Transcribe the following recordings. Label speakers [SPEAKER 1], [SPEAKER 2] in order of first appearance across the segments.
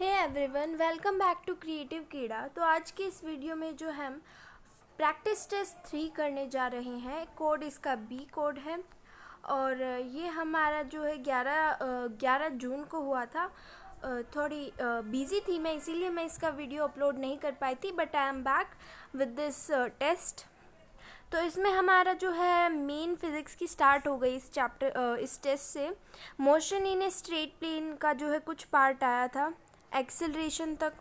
[SPEAKER 1] Hey everyone, welcome back to creative कीड़ा। तो आज की इस वीडियो में जो हम प्रैक्टिस टेस्ट 3 करने जा रहे हैं। कोड इसका बी कोड है और ये हमारा जो है 11 जून को हुआ था। थोड़ी बिज़ी थी मैं, इसीलिए मैं इसका वीडियो अपलोड नहीं कर पाई थी, but I am back with this test. तो इसमें हमारा जो है मेन फिज़िक्स की स्टार्ट हो गई इस टेस्ट से। Motion in a straight plane का जो है कुछ पार्ट आया था, एक्सेलरेशन तक।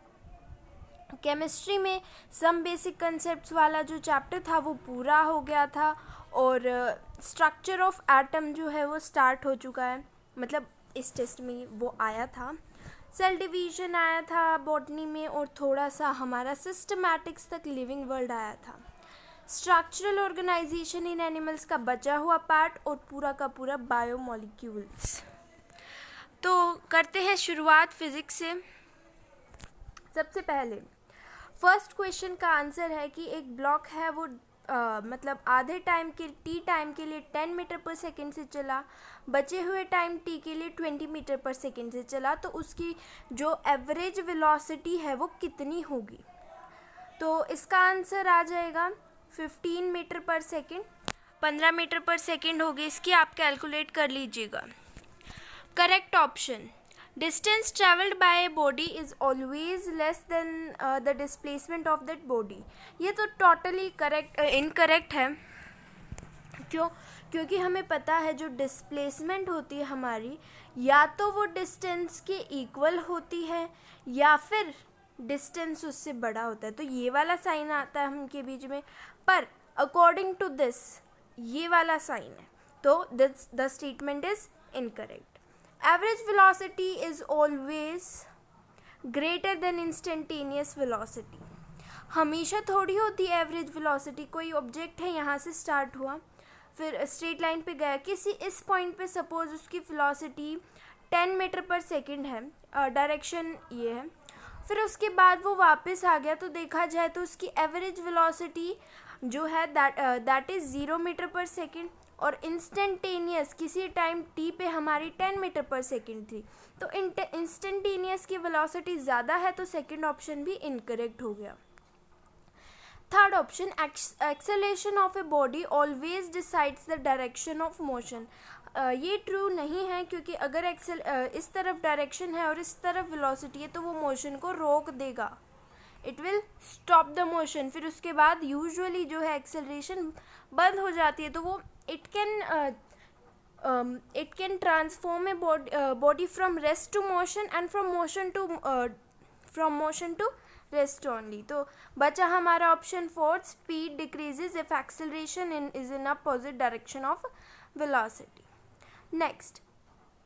[SPEAKER 1] केमिस्ट्री में सम बेसिक कंसेप्ट्स वाला जो चैप्टर था वो पूरा हो गया था और स्ट्रक्चर ऑफ एटम जो है वो स्टार्ट हो चुका है, मतलब इस टेस्ट में वो आया था। सेल डिवीजन आया था बॉटनी में और थोड़ा सा हमारा सिस्टमैटिक्स तक लिविंग वर्ल्ड आया था। स्ट्रक्चरल ऑर्गेनाइजेशन इन एनिमल्स का बचा हुआ पार्ट और पूरा का पूरा बायोमोलिक्यूल्स। तो करते हैं शुरुआत फिज़िक्स से। सबसे पहले फर्स्ट क्वेश्चन का आंसर है कि एक ब्लॉक है वो मतलब आधे टाइम के टाइम के लिए 10 मीटर पर सेकेंड से चला, बचे हुए टाइम टी के लिए 20 मीटर पर सेकेंड से चला, तो उसकी जो एवरेज वेलोसिटी है वो कितनी होगी। तो इसका आंसर आ जाएगा 15 मीटर पर सेकेंड। 15 मीटर पर सेकेंड होगी इसकी, आप कैलकुलेट कर लीजिएगा। Correct option, distance travelled by a body is always less than the displacement of that body. ये तो टोटली इनकरेक्ट है। क्योंकि हमें पता है जो डिस्प्लेसमेंट होती है हमारी, या तो वो डिस्टेंस के इक्वल होती है या फिर डिस्टेंस उससे बड़ा होता है। तो ये वाला साइन आता है उनके बीच में, पर अकॉर्डिंग टू दिस ये वाला साइन है, तो the statement is incorrect. Average velocity is always greater than instantaneous velocity। हमेशा थोड़ी होती है एवरेज वेलोसिटी। कोई ऑब्जेक्ट है, यहाँ से स्टार्ट हुआ, फिर स्ट्रेट लाइन पे गया, किसी इस पॉइंट पे सपोज उसकी वेलोसिटी 10 मीटर पर सेकेंड है, डायरेक्शन ये है, फिर उसके बाद वो वापस आ गया, तो देखा जाए तो उसकी एवरेज वेलोसिटी जो है दैट इज़ 0 मीटर पर सेकेंड, और इंस्टेंटेनियस किसी टाइम टी पे हमारी 10 मीटर पर सेकेंड थी। तो इंस्टेंटेनियस की वेलोसिटी ज़्यादा है, तो सेकेंड ऑप्शन भी इनकरेक्ट हो गया। Third option, acceleration of a body always decides the direction of motion. ये ट्रू नहीं है, क्योंकि अगर इस तरफ डायरेक्शन है और इस तरफ वेलोसिटी है तो वो मोशन को रोक देगा, it will stop the motion. फिर उसके बाद यूजुअली जो है एक्सेलरेशन बंद हो जाती है, तो वो it can transform a body from rest to motion and from motion to rest only। तो बचा हमारा option 4, speed decreases if acceleration is in opposite direction of velocity। Next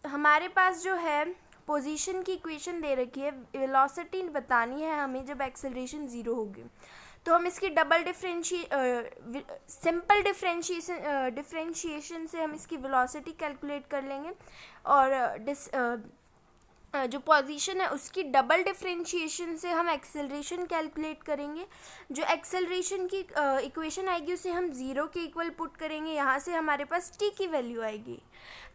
[SPEAKER 1] हमारे पास जो है पोजीशन की इक्वेशन दे रखी है, वेलोसिटी बतानी है हमें जब एक्सेलरेशन 0 होगी। तो हम इसकी सिंपल डिफरेंशिएशन से हम इसकी वेलोसिटी कैलकुलेट कर लेंगे, और जो पोजीशन है उसकी डबल डिफरेंशिएशन से हम एक्सेलरेशन कैलकुलेट करेंगे। जो एक्सेलरेशन की इक्वेशन आएगी उसे हम 0 के इक्वल पुट करेंगे, यहाँ से हमारे पास t की वैल्यू आएगी।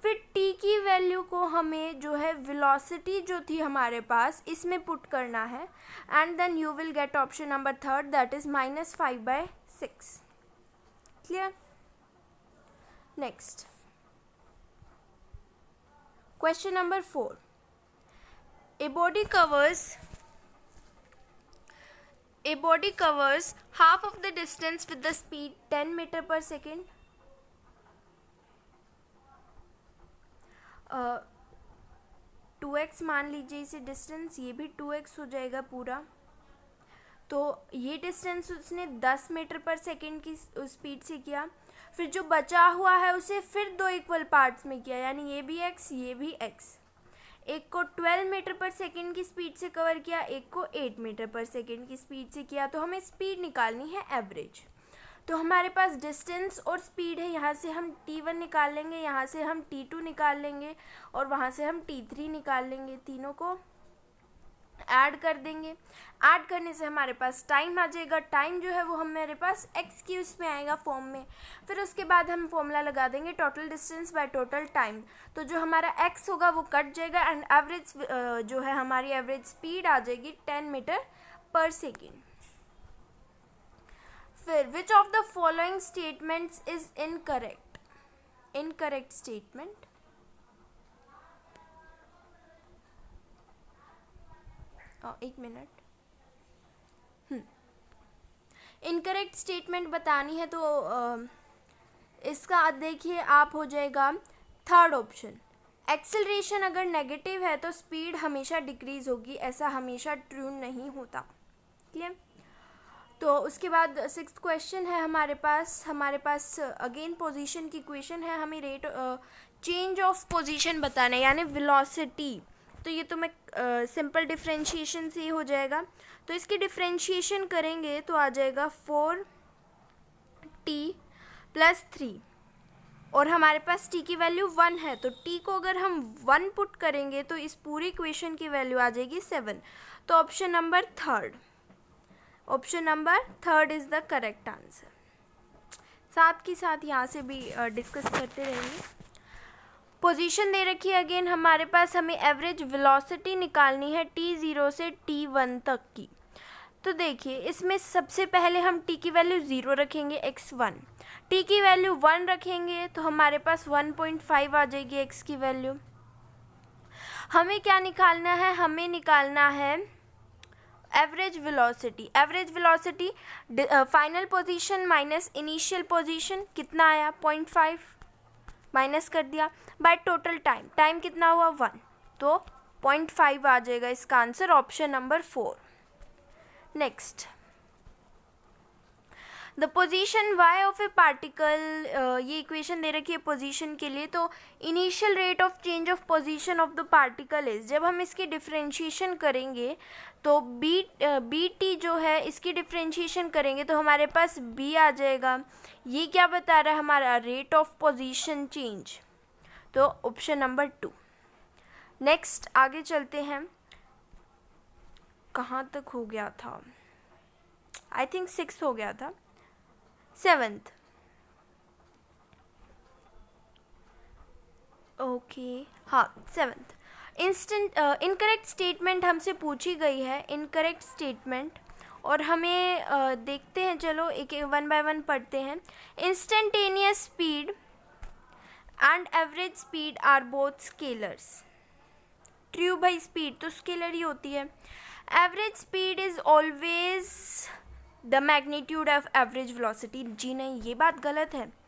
[SPEAKER 1] फिर t की वैल्यू को हमें जो है वेलोसिटी जो थी हमारे पास इसमें पुट करना है, and then you will get option number 3, that is -5/6। Clear? Next question number 4, A body covers half of the distance with the speed 10 meter per second। 2x मान लीजिए इसे डिस्टेंस, ये भी 2x हो जाएगा पूरा। तो ये डिस्टेंस उसने 10 मीटर पर सेकेंड की स्पीड से किया, फिर जो बचा हुआ है उसे फिर 2 इक्वल पार्ट्स में किया, यानी ये भी x ये भी x। एक को 12 मीटर पर सेकेंड की स्पीड से कवर किया, एक को 8 मीटर पर सेकेंड की स्पीड से किया। तो हमें स्पीड निकालनी है एवरेज। तो हमारे पास डिस्टेंस और स्पीड है, यहाँ से हम t1 निकाल लेंगे, यहाँ से हम t2 निकाल लेंगे, और वहाँ से हम t3 निकाल लेंगे। तीनों को ऐड कर देंगे। ऐड करने से हमारे पास टाइम आ जाएगा। टाइम जो है वो हमारे पास एक्स की उसमें आएगा फॉर्म में। फिर उसके बाद हम फॉर्मूला लगा देंगे total distance by total time. तो जो हमारा एक्स होगा वो कट जाएगा एंड एवरेज जो है हमारी एवरेज स्पीड आ जाएगी 10 मीटर पर सेकेंड। फिर विच of the following statements is incorrect? Incorrect statement, एक मिनट, इनकरेक्ट स्टेटमेंट बतानी है तो इसका देखिए आप हो जाएगा थर्ड ऑप्शन। एक्सेलरेशन अगर नेगेटिव है तो स्पीड हमेशा डिक्रीज होगी, ऐसा हमेशा ट्रू नहीं होता। क्लियर? तो उसके बाद सिक्स्थ क्वेश्चन है हमारे पास अगेन पोजीशन की इक्वेशन है। हमें रेट चेंज ऑफ पोजीशन बताना है यानी वेलोसिटी। तो ये तो मैं सिंपल डिफरेंशिएशन से ही हो जाएगा। तो इसकी डिफरेंशिएशन करेंगे तो आ जाएगा 4t + 3 और हमारे पास t की वैल्यू 1 है। तो t को अगर हम 1 पुट करेंगे तो इस पूरी इक्वेशन की वैल्यू आ जाएगी 7। तो option number third is the correct answer. साथ ही साथ यहाँ से भी डिस्कस करते रहेंगे। पोजीशन दे रखी है अगेन हमारे पास, हमें एवरेज वेलोसिटी निकालनी है t0 से t1 तक की। तो देखिए इसमें सबसे पहले हम t की वैल्यू 0 रखेंगे, x1, t की वैल्यू 1 रखेंगे तो हमारे पास 1.5 आ जाएगी x की वैल्यू। हमें क्या निकालना है? हमें निकालना है average velocity. Average velocity final position minus initial position कितना आया? 0.5 माइनस कर दिया बाय टोटल टाइम। टाइम कितना हुआ? 1, तो 0.5 आ जाएगा इसका answer, option number 4। Next, the position y of A particle, ये इक्वेशन दे रखी है पोजीशन के लिए। तो initial rate of change of position of the particle is, जब हम इसकी डिफरेंशिएशन करेंगे तो बी टी जो है इसकी डिफरेंशिएशन करेंगे तो हमारे पास b आ जाएगा। ये क्या बता रहा है? हमारा रेट ऑफ पोजीशन चेंज, तो ऑप्शन नंबर 2। नेक्स्ट आगे चलते हैं, कहाँ तक हो गया था? आई थिंक 6 हो गया था। 7th, ओके, हाँ 7th, इनकरेक्ट स्टेटमेंट हमसे पूछी गई है। इनकरेक्ट स्टेटमेंट और हमें देखते हैं, चलो एक वन बाय वन पढ़ते हैं। Instantaneous speed and average speed are both scalars. True भाई, स्पीड तो स्केलर ही होती है। Average speed is always the magnitude of average velocity. जी नहीं, ये बात गलत है।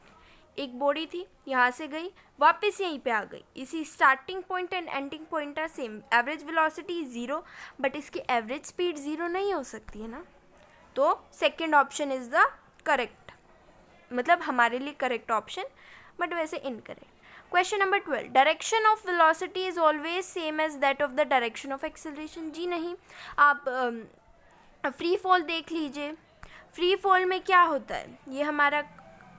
[SPEAKER 1] एक बॉडी थी, यहाँ से गई, वापस यहीं पे आ गई, इसी starting point and ending point are same. Average velocity 0, but इसकी एवरेज स्पीड 0 नहीं हो सकती है ना। तो second option is the correct, मतलब हमारे लिए करेक्ट ऑप्शन, बट वैसे incorrect. Question number 12, direction of velocity is always same as that of the direction of acceleration. जी नहीं, आप फ्री फॉल देख लीजिए। फ्री फॉल में क्या होता है? ये हमारा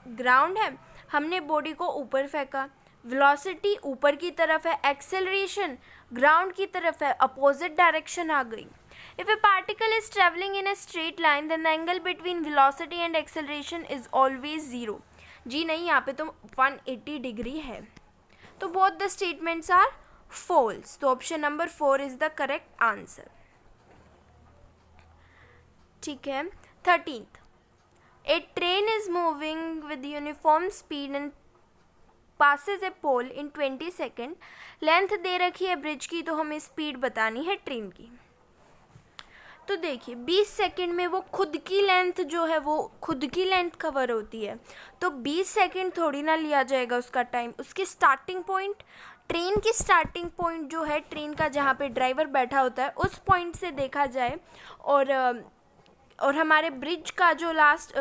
[SPEAKER 1] ग्राउंड है, हमने बॉडी को ऊपर फेंका, वेलोसिटी ऊपर की तरफ है, एक्सेलरेशन ग्राउंड की तरफ है, अपोजिट डायरेक्शन आ गई। If a particle is travelling in a straight line then the angle between velocity and acceleration is always 0। जी नहीं, यहाँ पे तो 180 डिग्री है। तो both the statements are false. तो option number 4 is the correct answer. ठीक है। 13th, a train is moving with uniform speed and passes a pole in 20 second. Length दे रखी है ब्रिज की, तो हमें स्पीड बतानी है ट्रेन की। तो देखिए 20 सेकेंड में वो खुद की लेंथ जो है वो खुद की लेंथ कवर होती है, तो 20 सेकेंड थोड़ी ना लिया जाएगा उसका टाइम। उसकी स्टार्टिंग पॉइंट, ट्रेन की स्टार्टिंग पॉइंट जो है ट्रेन का जहाँ पे ड्राइवर बैठा होता है उस पॉइंट से देखा जाए, और हमारे ब्रिज का जो लास्ट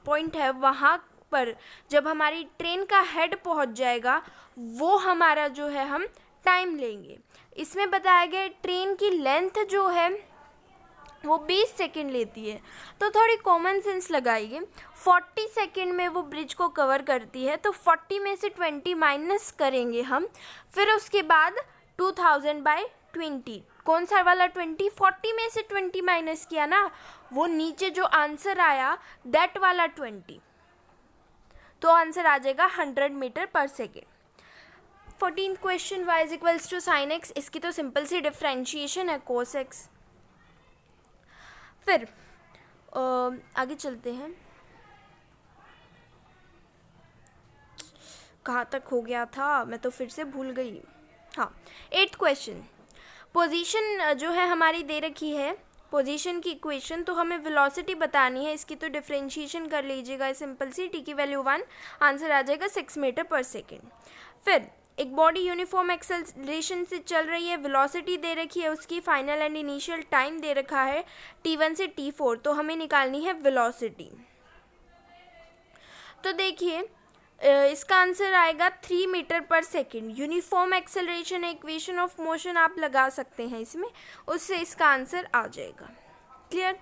[SPEAKER 1] पॉइंट है वहाँ पर जब हमारी ट्रेन का हेड पहुँच जाएगा वो हमारा जो है हम टाइम लेंगे। इसमें बताया गया ट्रेन की लेंथ जो है वो 20 सेकेंड लेती है, तो थोड़ी कॉमन सेंस लगाइए। 40 सेकेंड में वो ब्रिज को कवर करती है, तो 40 में से 20 माइनस करेंगे हम, फिर उसके बाद 2000/20 कौन सा वाला 20? 40 में से 20 माइनस किया ना, वो नीचे जो आंसर आया दैट वाला 20, तो आंसर आ जाएगा 100 मीटर पर second. 14th question, y is equals to sine x. इसकी तो सिंपल सी डिफ्रेंशिएशन है, कोस एक्स। फिर आगे चलते हैं, कहाँ तक हो गया था, मैं तो फिर से भूल गई। हाँ, 8th क्वेश्चन, पोजीशन जो है हमारी दे रखी है, पोजीशन की इक्वेशन, तो हमें वेलोसिटी बतानी है। इसकी तो डिफरेंशिएशन कर लीजिएगा सिंपल सी, टी की वैल्यू 1, आंसर आ जाएगा 6 मीटर पर सेकेंड। फिर एक बॉडी यूनिफॉर्म एक्सेलरेशन से चल रही है, वेलोसिटी दे रखी है, उसकी फाइनल एंड इनिशियल टाइम दे रखा है t1 से t4, तो हमें निकालनी है वेलोसिटी। तो देखिए इसका आंसर आएगा 3 मीटर पर second. Uniform acceleration equation of motion आप लगा सकते हैं इसमें, उससे इसका आंसर आ जाएगा। क्लियर?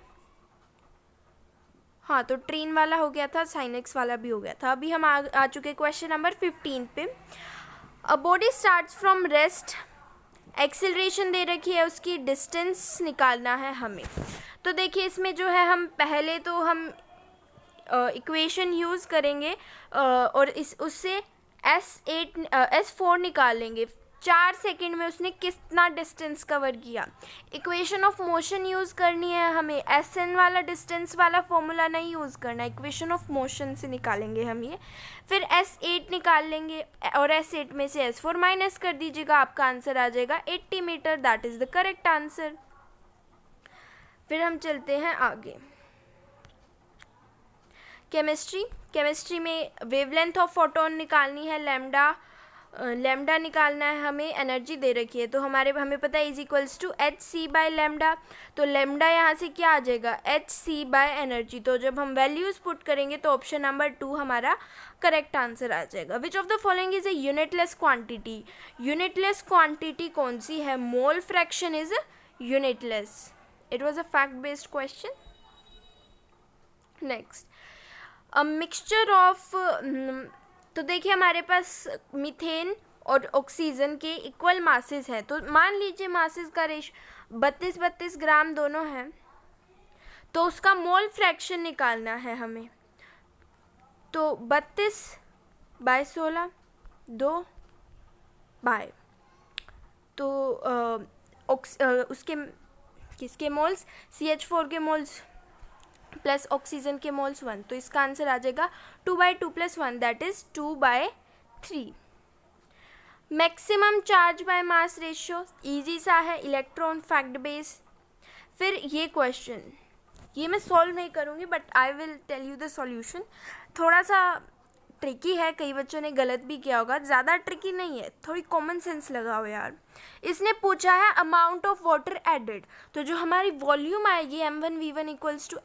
[SPEAKER 1] हाँ, तो ट्रेन वाला हो गया था, साइन एक्स वाला भी हो गया था। अभी हम आ चुके क्वेश्चन नंबर 15 पे। A body starts from rest, acceleration दे रखी है, उसकी डिस्टेंस निकालना है हमें। तो देखिए इसमें जो है हम पहले तो हम इक्वेशन यूज़ करेंगे और उससे S4 निकाल लेंगे। 4 सेकेंड में उसने कितना डिस्टेंस कवर किया। इक्वेशन ऑफ मोशन यूज़ करनी है हमें, SN वाला डिस्टेंस वाला फॉर्मूला नहीं यूज़ करना, इक्वेशन ऑफ मोशन से निकालेंगे हम ये। फिर S8 निकाल लेंगे और S8 में से S4 माइनस कर दीजिएगा, आपका आंसर आ जाएगा 80 metre. That is the correct answer. फिर हम चलते हैं आगे, केमिस्ट्री में वेवलेंथ ऑफ फोटोन निकालनी है, लैम्डा निकालना है हमें, एनर्जी दे रखी है, तो हमें पता है is equals to hc by lambda. तो लैम्डा यहाँ से क्या आ जाएगा, hc बाय एनर्जी। तो जब हम वैल्यूज़ पुट करेंगे तो ऑप्शन नंबर 2 हमारा करेक्ट आंसर आ जाएगा। विच of the following is a unitless quantity? Unitless quantity कौन सी है? Mole fraction is unitless. It was a fact based question. Next, a mixture of, तो देखिए हमारे पास मीथेन और ऑक्सीजन के इक्वल मासेस हैं। तो मान लीजिए मासेस का रेशियो 32 ग्राम दोनों हैं, तो उसका मोल फ्रैक्शन निकालना है हमें। तो 32/16 2 बाय, तो उसके किसके मोल्स, CH4 के मोल्स प्लस ऑक्सीजन के मोल्स 1, तो इसका आंसर आ जाएगा 2/2 + 1, that is 2/3। Maximum charge by mass ratio, easy सा है, इलेक्ट्रॉन फैक्ट बेस। फिर ये क्वेश्चन, ये मैं सॉल्व नहीं करूँगी but I will tell you the solution. थोड़ा सा ट्रिकी है, कई बच्चों ने गलत भी किया होगा, ज़्यादा ट्रिकी नहीं है, थोड़ी कॉमन सेंस लगाओ यार। इसने पूछा है अमाउंट ऑफ वाटर एडेड, तो जो हमारी वॉल्यूम आएगी m1v1 =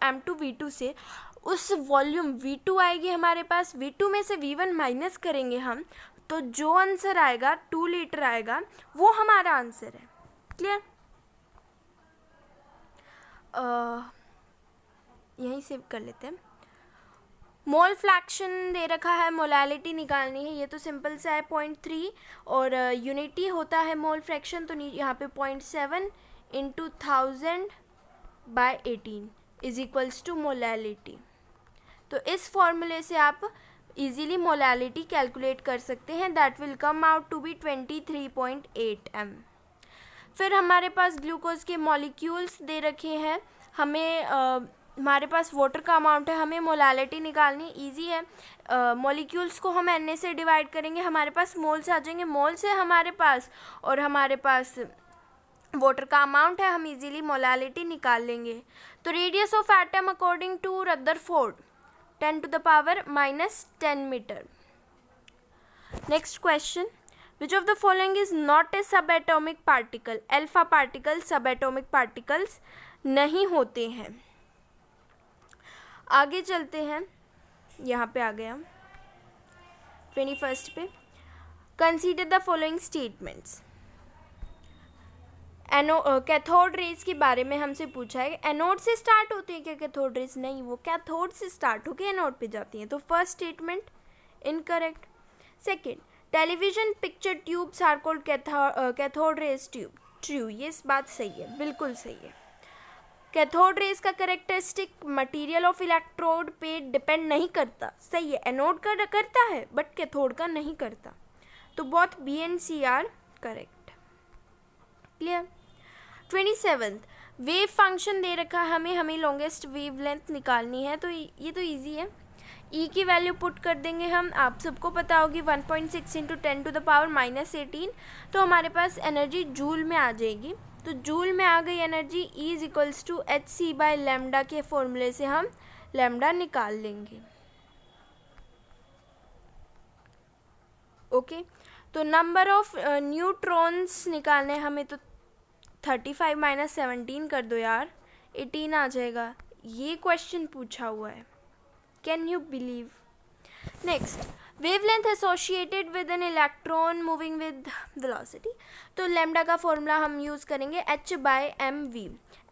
[SPEAKER 1] m2v2 से, उस वॉल्यूम v2 आएगी हमारे पास, v2 में से v1 माइनस करेंगे हम, तो जो आंसर आएगा 2 लीटर आएगा, वो हमारा आंसर है। क्लियर? यहीं सेव कर लेते हैं। मोल फ्रैक्शन दे रखा है, मोलैलिटी निकालनी है, ये तो सिंपल सा है 0.3, और यूनिटी होता है मोल फ्रैक्शन, तो यहाँ पे 0.7 × 1000/18 = मोलैलिटी। तो इस फॉर्मूले से आप इजीली मोलैलिटी कैलकुलेट कर सकते हैं, that will come out to be 23.8 m। फिर हमारे पास ग्लूकोज के मॉलिक्यूल्स दे रखे हैं, हमें हमारे पास वाटर का अमाउंट है, हमें मोलैलिटी निकालनी, इजी है। मॉलिक्यूल्स को हम Na से डिवाइड करेंगे, हमारे पास मोल्स आ जाएंगे, मोल से हमारे पास, और हमारे पास वाटर का अमाउंट है, हम इजीली मोलैलिटी निकाल लेंगे। तो radius of atom according to Rutherford 10⁻⁻10 metre. Next question, which of the following is not a sub atomic particle? Alpha particle sub atomic particles नहीं होते हैं। आगे चलते हैं, यहाँ पे आ गया 21 पे। Consider the following statements. Cathode rays के बारे में हमसे पूछा है, एनोड से स्टार्ट होती है क्या कैथोड रेज? नहीं, वो कैथोड से स्टार्ट होकर एनोड पे जाती हैं, तो first statement incorrect. Second, television picture tubes are called cathode rays tube, true, ये इस बात सही है, बिल्कुल सही है। कैथोड रेज का करेक्टरिस्टिक मटेरियल ऑफ इलेक्ट्रोड पे डिपेंड नहीं करता, सही है। एनोड का करता है बट कैथोड का नहीं करता, तो both B and C are correct. Clear. 27, wave function दे रखा है हमें लॉन्गेस्ट वेव लेंथ निकालनी है, तो ये तो इजी है। ई की वैल्यू पुट कर देंगे हम, आप सबको पता होगी 1.6 इंटू 10⁻⁻18, तो हमारे पास एनर्जी जूल में आ जाएगी। तो जूल में आ गई energy, E is equals to hc/λ के फॉर्मूले से हम लैम्डा निकाल लेंगे। ओके, तो नंबर ऑफ न्यूट्रॉन्स निकालने हमें, तो 35 - 17 कर दो यार, 18 आ जाएगा। ये क्वेश्चन पूछा हुआ है, can you believe. Next, wavelength associated with an electron moving with velocity, तो लैम्डा का फॉर्मूला हम यूज़ करेंगे h/mv।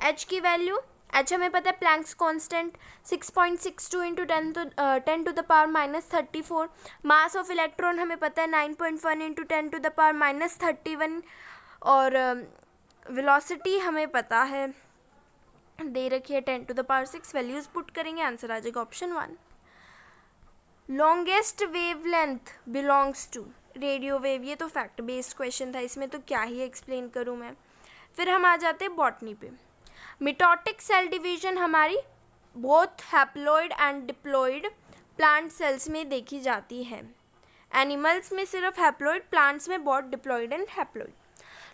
[SPEAKER 1] h की वैल्यू, h हमें पता है Planck's constant 6.62 into 10⁻⁻34। Mass of electron हमें पता है 9.1 इंटू 10⁻31, और वेलोसिटी हमें पता है दे रखी है 10⁶। वैल्यूज पुट करेंगे, आंसर आ जाएगा option 1। Longest wavelength belongs to radio wave, ये तो फैक्ट बेस्ड क्वेश्चन था, इसमें तो क्या ही एक्सप्लेन करूँ मैं। फिर हम आ जाते हैं बॉटनी पे। मिटोटिक सेल डिवीजन हमारी both haploid and diploid plant cells में देखी जाती है। एनिमल्स में सिर्फ हैप्लॉइड, प्लांट्स में both diploid and haploid.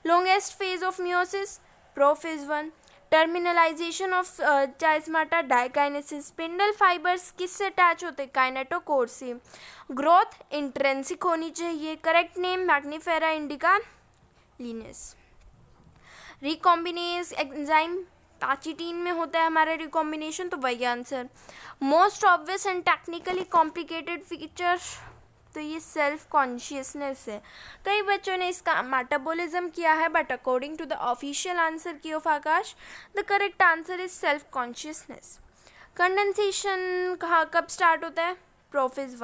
[SPEAKER 1] Longest phase of meiosis prophase 1। Terminalisation of chiasmata diakinesis, spindle fibres किससे अटैच होते हैं, काइनेटोकोर से। ग्रोथ इंट्रेंसिक होनी चाहिए, correct name Mangifera indica Linnaeus. Recombinase enzyme pachytene में होता है हमारा रिकॉम्बिनेशन, तो वही answer. Most obvious and technically complicated feature, तो ये सेल्फ कॉन्शियसनेस है। कई बच्चों ने इसका मेटाबॉलिज्म किया है, but according to the official answer key of Aakash, the correct answer is self consciousness. Condensation कब स्टार्ट होता है, प्रोफेज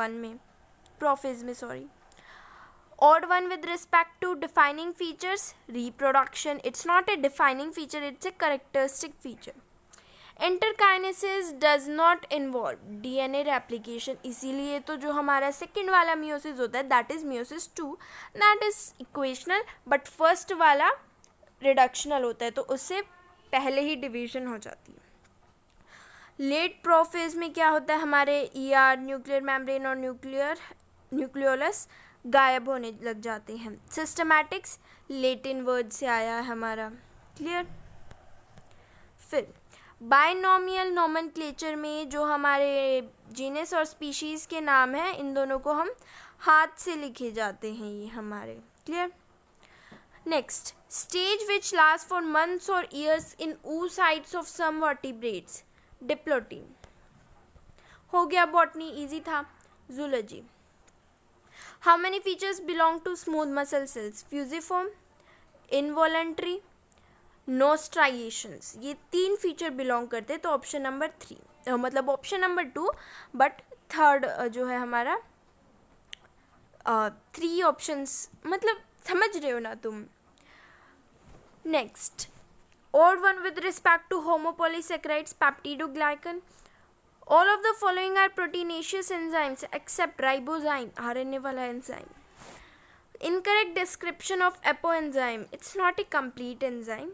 [SPEAKER 1] में sorry. Odd one with respect to defining features, reproduction. It's not a defining feature, it's a characteristic feature. Interkinesis does not involve DNA replication. इसीलिए तो जो हमारा second वाला meiosis होता है, that is meiosis 2, that is equational, but first वाला reductional होता है, तो उससे पहले ही division हो जाती है। लेट प्रोफेज में क्या होता है, हमारे ER न्यूक्लियर मेम्ब्रेन और न्यूक्लियोलस गायब होने लग जाते हैं। सिस्टमैटिक्स लेटिन वर्ड से आया है हमारा, क्लियर। फिर बायनॉमियल नोमेनक्लेचर में जो हमारे जीनस और स्पीशीज़ के नाम हैं, इन दोनों को हम हाथ से लिखे जाते हैं, ये हमारे, clear. Next, stage which last for months और years in oocytes of some vertebrates, diplotene. हो गया बॉटनी, इजी था। Zoology, how many features belong to smooth muscle cells, fusiform, involuntary, no striations, ये 3 फीचर बिलोंग करते हैं, तो option number 3, मतलब option number 2, but third जो है हमारा 3 ऑप्शंस, मतलब समझ रहे हो ना तुम। Next, odd one with respect to homopolysaccharides, peptidoglycan. All of the following are proteinaceous enzymes except ribozyme, RNA वाला enzyme. Incorrect description of apoenzyme, it's not a complete enzyme.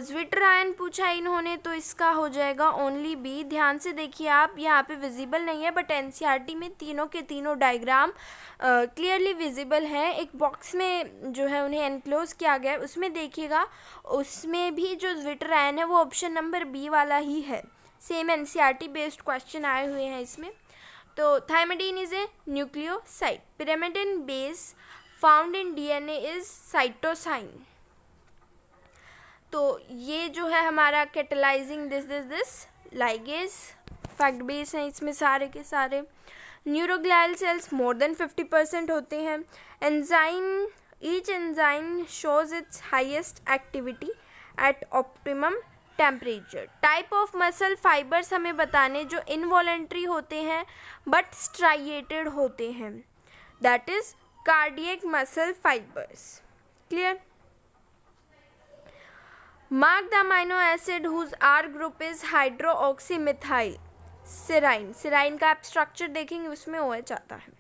[SPEAKER 1] Zwitterion पूछा इन्होंने, तो इसका हो जाएगा ओनली बी। ध्यान से देखिए आप, यहाँ पे विजिबल नहीं है, बट एनसीईआरटी में तीनों के तीनों डायग्राम क्लियरली विजिबल हैं। एक बॉक्स में जो है उन्हें एनक्लोज किया गया है, उसमें देखिएगा, उसमें भी जो Zwitterion है वो ऑप्शन नंबर बी वाला ही है। सेम एनसीईआरटी बेस्ड क्वेश्चन आए हुए हैं इसमें। तो thymidine is a nucleoside, pyrimidine base found in DNA is cytosine. तो ये जो है हमारा catalysing this ligase fact base हैं इसमें सारे के सारे। न्यूरोग्लियल सेल्स मोर देन 50% होते हैं। Enzyme, each enzyme shows its highest activity at optimum temperature. Type of muscle fibres हमें बताने जो इनवॉलेंट्री होते हैं बट स्ट्राइएटेड होते हैं, that is cardiac muscle fibres, clear. Mark the amino acid whose R group is hydroxymethyl serine. serine का आप structure देखेंगे, उसमें OH आता है.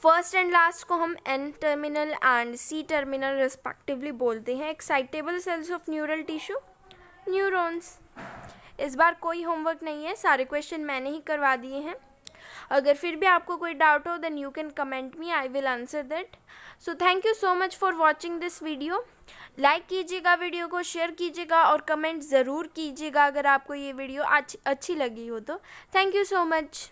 [SPEAKER 1] फर्स्ट एंड लास्ट को हम N terminal and C terminal respectively बोलते हैं. Excitable cells of neural tissue, neurons. इस बार कोई होमवर्क नहीं है, सारे क्वेश्चन मैंने ही करवा दिए हैं. अगर फिर भी आपको कोई डाउट हो then you can comment me, I will answer that. So thank you so much for watching this video. Like कीजिएगा वीडियो को, शेयर कीजिएगा और कमेंट ज़रूर कीजिएगा अगर आपको ये वीडियो अच्छी लगी हो तो. Thank you so much.